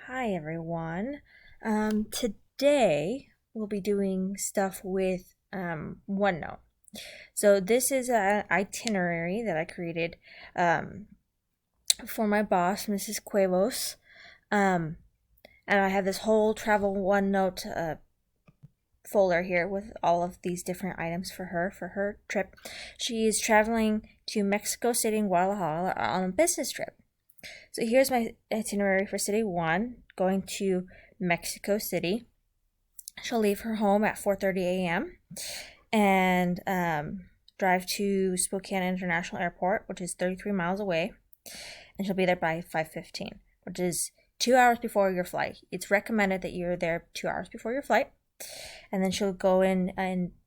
Hi everyone. Today we'll be doing stuff with OneNote. So this is an itinerary that I created for my boss, Mrs. Cuevos. Um, and I have this whole travel OneNote folder here with all of these different items for her trip. She is traveling to Mexico City and Guadalajara on a business trip. So here's my itinerary for City 1, going to Mexico City. She'll leave her home at 4:30 a.m. and drive to Spokane International Airport, which is 33 miles away, and she'll be there by 5:15, which is 2 hours before your flight. It's recommended that you're there 2 hours before your flight, and then she'll go in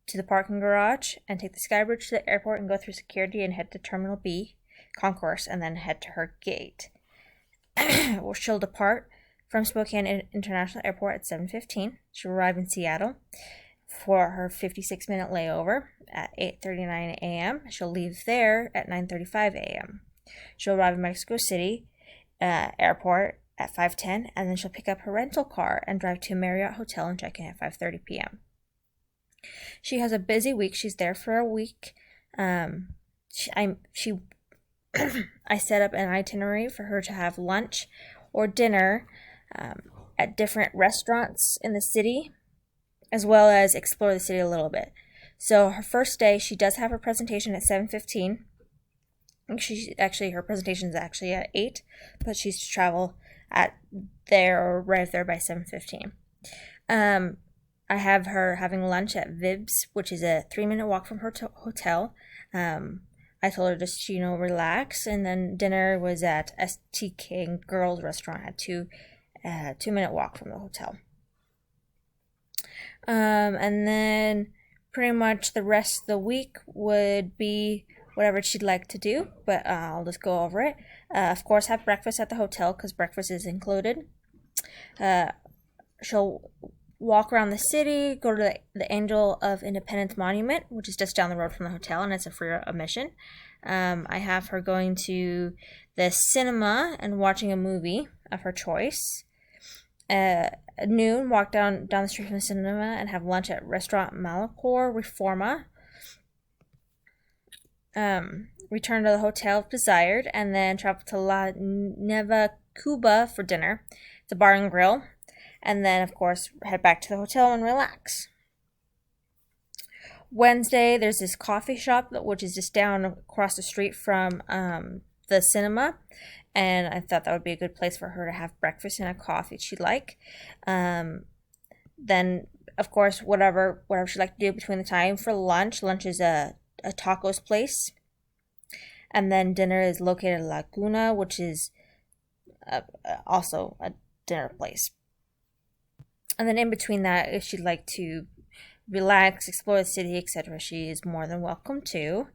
to the parking garage and take the skybridge to the airport and go through security and head to Terminal B concourse and then head to her gate. She'll depart from Spokane International Airport at 7:15. She'll arrive in Seattle for her 56-minute layover at 8:39 a.m. She'll leave there at 9:35 a.m. She'll arrive in Mexico City Airport at 5:10, and then she'll pick up her rental car and drive to a Marriott Hotel and check in at 5:30 p.m. She has a busy week. She's there for a week. She I set up an itinerary for her to have lunch or dinner at different restaurants in the city, as well as explore the city a little bit. So her first day, she does have her presentation at 7:15. Her presentation is actually at 8, but she's to travel at there or right there by 7:15. I have her having lunch at Vibs, which is a 3-minute walk from her hotel. I told her just, relax. And then dinner was at STK Girls Restaurant at 2-minute walk from the hotel. And then pretty much the rest of the week would be whatever she'd like to do, but I'll just go over it. Of course, have breakfast at the hotel because breakfast is included. She'll walk around the city, go to the Angel of Independence Monument, which is just down the road from the hotel, and it's a free admission. I have her going to the cinema and watching a movie of her choice. At noon, walk down the street from the cinema and have lunch at Restaurant Malacor Reforma. Return to the hotel if desired, and then travel to La Neva Cuba for dinner. It's a bar and grill. And then, of course, head back to the hotel and relax. Wednesday, there's this coffee shop, which is just down across the street from the cinema. And I thought that would be a good place for her to have breakfast and a coffee she'd like. Then, of course, whatever she'd like to do between the time for lunch. Lunch is a tacos place. And then dinner is located at Laguna, which is also a dinner place. And then in between that, if she'd like to relax, explore the city, etc., she is more than welcome to.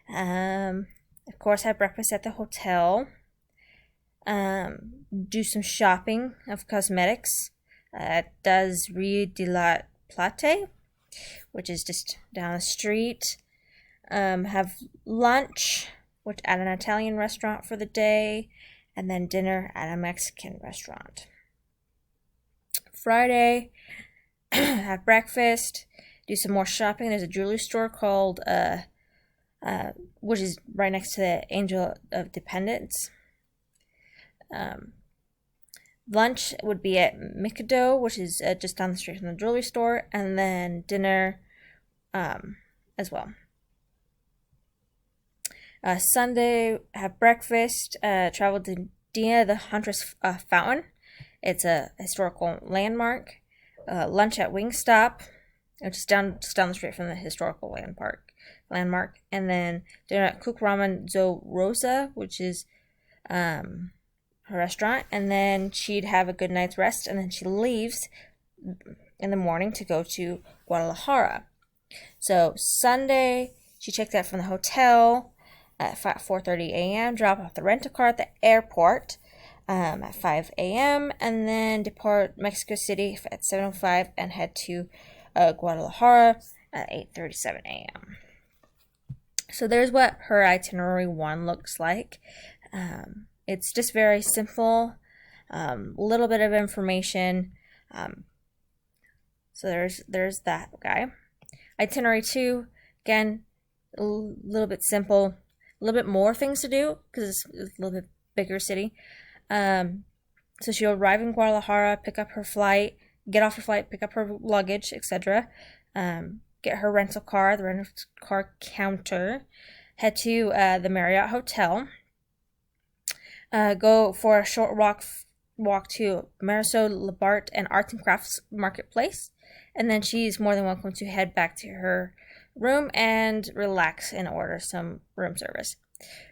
Of course, have breakfast at the hotel. Do some shopping of cosmetics. Does Rio de la Plata, which is just down the street. Have lunch at an Italian restaurant for the day, and then dinner at a Mexican restaurant. Friday, have breakfast, do some more shopping. There's a jewelry store called, which is right next to the Angel of Independence. Lunch would be at Mikado, which is just down the street from the jewelry store, and then dinner as well. Sunday, have breakfast, travel to Dia the Huntress Fountain. It's a historical landmark. Lunch at Wingstop, which is just down the street from the historical landmark. And then dinner at Cook Ramen Zo Rosa, which is her restaurant. And then she'd have a good night's rest, and then she leaves in the morning to go to Guadalajara. So Sunday, she checked out from the hotel at 4:30 a.m., drop off the rental-car at the airport at 5 a.m., and then depart Mexico City at 7:05 and head to Guadalajara at 8:37 a.m. So there's what her itinerary 1 looks like. It's just very simple. A little bit of information. So there's that guy. Itinerary 2, again, a little bit simple, a little bit more things to do because it's a little bit bigger city. So she'll arrive in Guadalajara, pick up her flight, get off her flight, pick up her luggage, etc. Get her rental car, the rental car counter, head to the Marriott Hotel, go for a short walk to Marisol Labart and Arts and Crafts Marketplace, and then she's more than welcome to head back to her room and relax and order some room service.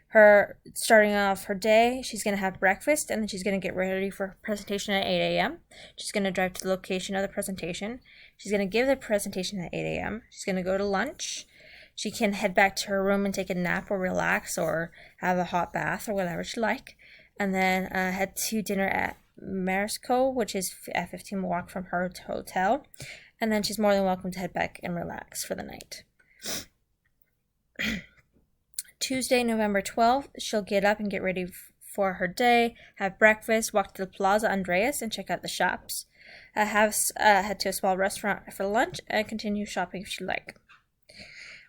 Her starting off her day, she's going to have breakfast, and then she's going to get ready for her presentation at 8 a.m. She's going to drive to the location of the presentation. She's going to give the presentation at 8 a.m. She's going to go to lunch. She can head back to her room and take a nap or relax or have a hot bath or whatever she'd like. And then head to dinner at Marisco, which is a 15 walk from her hotel. And then she's more than welcome to head back and relax for the night. Tuesday, November 12th, she'll get up and get ready for her day, have breakfast, walk to the Plaza Andreas and check out the shops, head to a small restaurant for lunch, and continue shopping if she'd like.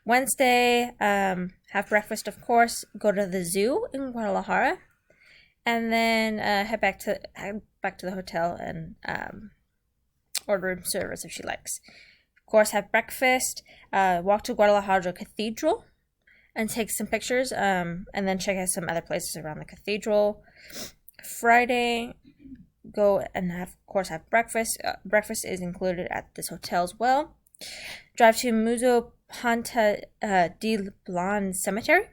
Wednesday, have breakfast, of course, go to the zoo in Guadalajara, and then head back to the hotel and order room service if she likes. Of course, have breakfast, walk to Guadalajara Cathedral, and take some pictures, and then check out some other places around the cathedral. Friday, go and have breakfast. Breakfast is included at this hotel as well. Drive to Museo Panta de Blan Cemetery.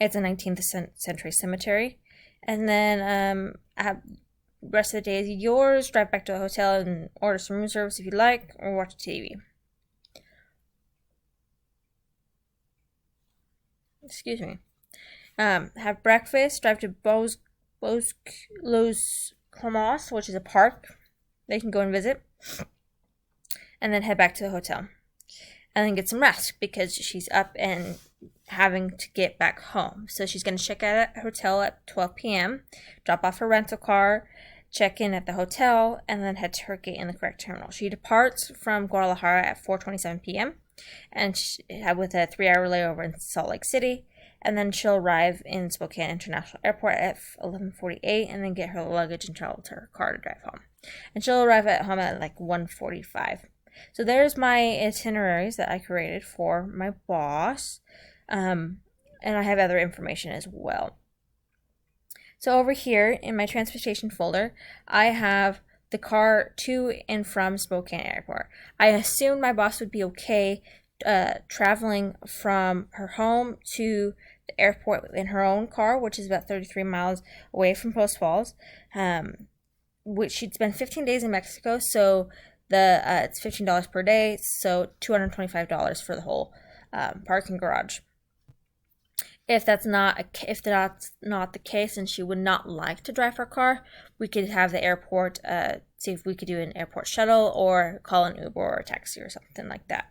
It's a 19th century cemetery. And then rest of the day is yours. Drive back to the hotel and order some room service if you like, or watch TV. Excuse me. Have breakfast, drive to Bosque Los Clomos, which is a park they can go and visit, and then head back to the hotel. And then get some rest because she's up and having to get back home. So she's going to check out at the hotel at 12 p.m., drop off her rental car, check in at the hotel, and then head to her gate in the correct terminal. She departs from Guadalajara at 4:27 p.m. and with a 3-hour layover in Salt Lake City, and then she'll arrive in Spokane International Airport at 11:48, and then get her luggage and travel to her car to drive home. And she'll arrive at home at like 1:45. So there's my itineraries that I created for my boss, and I have other information as well. So over here in my transportation folder, I have the car to and from Spokane Airport. I assumed my boss would be okay traveling from her home to the airport in her own car, which is about 33 miles away from Post Falls, which she'd spend 15 days in Mexico, so it's $15 per day, so $225 for the whole parking garage. If that's not the case and she would not like to drive her car, we could have the airport see if we could do an airport shuttle or call an Uber or a taxi or something like that.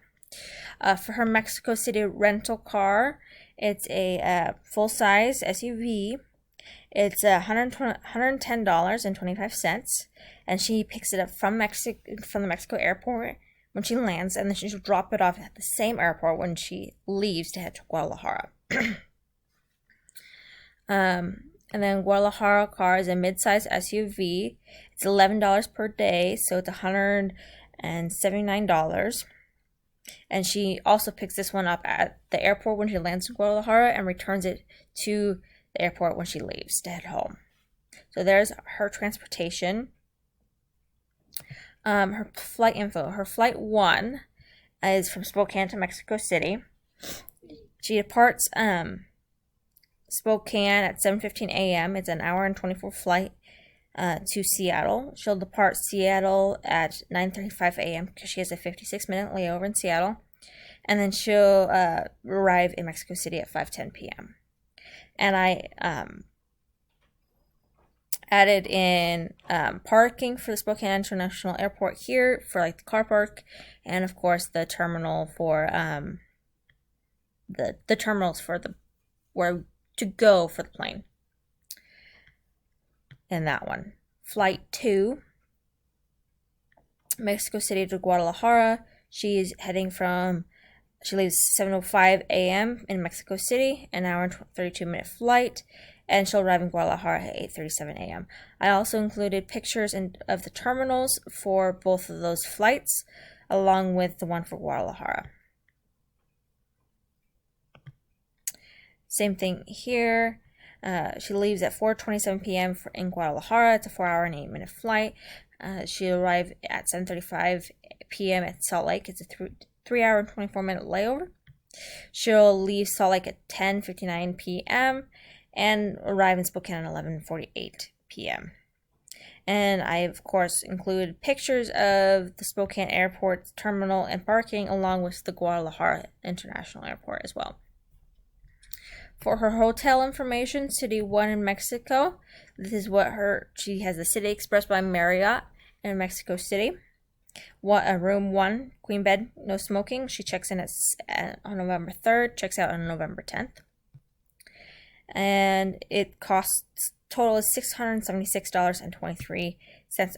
For her Mexico City rental car, it's a full-size SUV. It's $110.25, and she picks it up from the Mexico airport when she lands, and then she'll drop it off at the same airport when she leaves to head to Guadalajara. And then Guadalajara car is a mid-size SUV. It's $11 per day, so it's $179. And she also picks this one up at the airport when she lands in Guadalajara and returns it to the airport when she leaves to head home. So there's her transportation. Her flight info. Her flight 1 is from Spokane to Mexico City. She departs Spokane at 7:15 a.m. It's an hour and 24 flight to Seattle. She'll depart Seattle at 9:35 a.m. because she has a 56-minute layover in Seattle. And then she'll arrive in Mexico City at 5:10 p.m. And I added in parking for the Spokane International Airport here for like the car park, and of course the terminal for the terminals for where to go for the plane. in that one. Flight 2, Mexico City to Guadalajara. She leaves 7:05 a.m. in Mexico City, an hour and 32-minute flight, and she'll arrive in Guadalajara at 8:37 a.m. I also included pictures of the terminals for both of those flights, along with the one for Guadalajara. Same thing here. She leaves at 4:27 p.m. in Guadalajara. It's a 4-hour and 8-minute flight. She'll arrive at 7:35 p.m. at Salt Lake. It's a 3-hour and 24-minute layover. She'll leave Salt Lake at 10:59 p.m. and arrive in Spokane at 11:48 p.m. And I, of course, included pictures of the Spokane Airport terminal and parking, along with the Guadalajara International Airport as well. For her hotel information, City 1 in Mexico, this is what she has the City Express by Marriott in Mexico City. Room 1, queen bed, no smoking. She checks in on November 3rd, checks out on November 10th. And it costs, total is $676.23,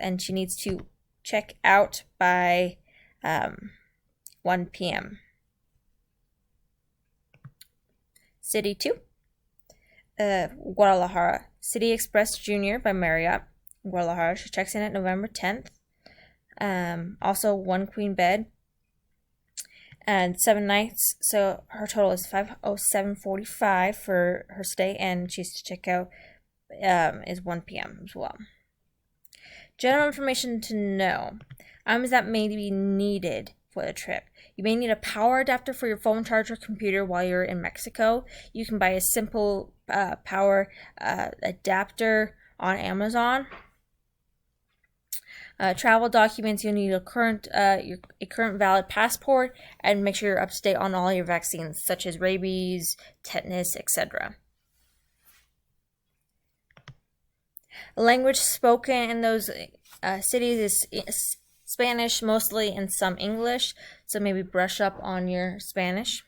and she needs to check out by 1 p.m. City 2, Guadalajara, City Express Junior by Marriott, Guadalajara. She checks in at November 10th. Also 1 queen bed and 7 nights. So her total is $507.45 for her stay, and she's to check out is 1 p.m. as well. General information to know. Items that may be needed for the trip. You may need a power adapter for your phone, charger, computer while you're in Mexico. You can buy a simple power adapter on Amazon. Travel documents, you'll need a current valid passport, and make sure you're up to date on all your vaccines, such as rabies, tetanus, etc. Language spoken in those cities is Spanish mostly, and some English, so maybe brush up on your Spanish.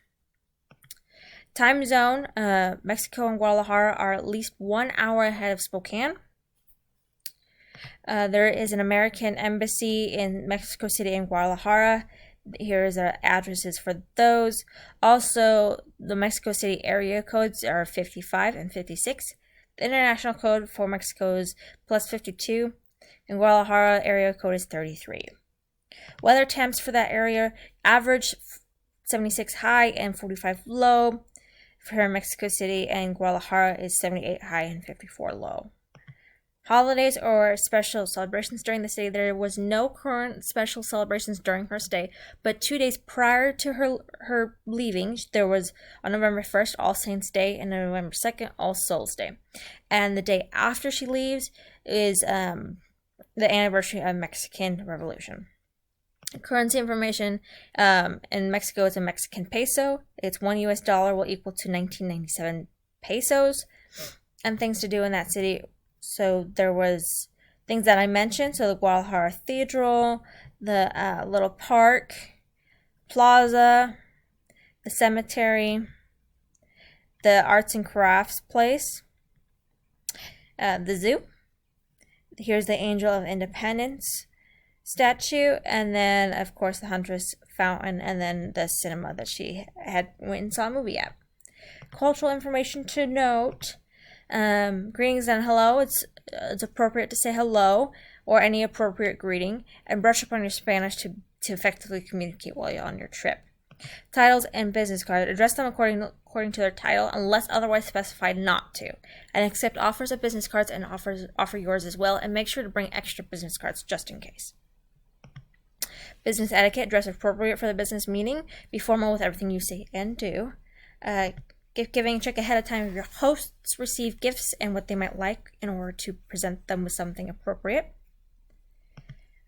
Time zone, Mexico and Guadalajara are at least 1 hour ahead of Spokane. There is an American embassy in Mexico City and Guadalajara. Here is the addresses for those. Also, the Mexico City area codes are 55 and 56. The international code for Mexico is +52. And Guadalajara area code is 33. Weather temps for that area, average 76 high and 45 low. For Mexico City and Guadalajara is 78 high and 54 low. Holidays or special celebrations during the stay. There was no current special celebrations during her stay, but 2 days prior to her leaving, there was on November 1st, All Saints Day, and on November 2nd, All Souls Day. And the day after she leaves is the anniversary of Mexican Revolution. Currency information, in Mexico it's a Mexican peso. It's $1 US will equal to 1997 pesos. And things to do in that city. So there was things that I mentioned. So the Guadalajara Cathedral, the little park, plaza, the cemetery, the arts and crafts place, the zoo. Here's the Angel of Independence statue, and then of course the Huntress Fountain, and then the cinema that she went and saw a movie at. Cultural information to note. Greetings and hello. It's appropriate to say hello or any appropriate greeting, and brush up on your Spanish to effectively communicate while you're on your trip. Titles and business cards. Address them according to their title unless otherwise specified not to. And accept offers of business cards and offer yours as well, and make sure to bring extra business cards just in case. Business etiquette. Dress appropriate for the business meeting. Be formal with everything you say and do. Gift giving. Check ahead of time if your hosts receive gifts and what they might like in order to present them with something appropriate.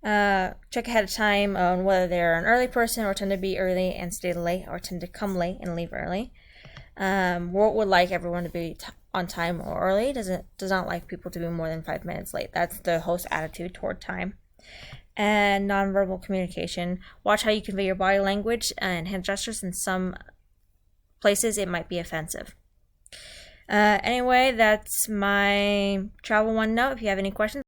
Check ahead of time on whether they're an early person or tend to be early and stay late, or tend to come late and leave early. Would like everyone to be on time or early. Does not like people to be more than 5 minutes late. That's the host attitude toward time. And nonverbal communication. Watch how you convey your body language and hand gestures. In some places it might be offensive. Anyway, that's my travel OneNote. If you have any questions,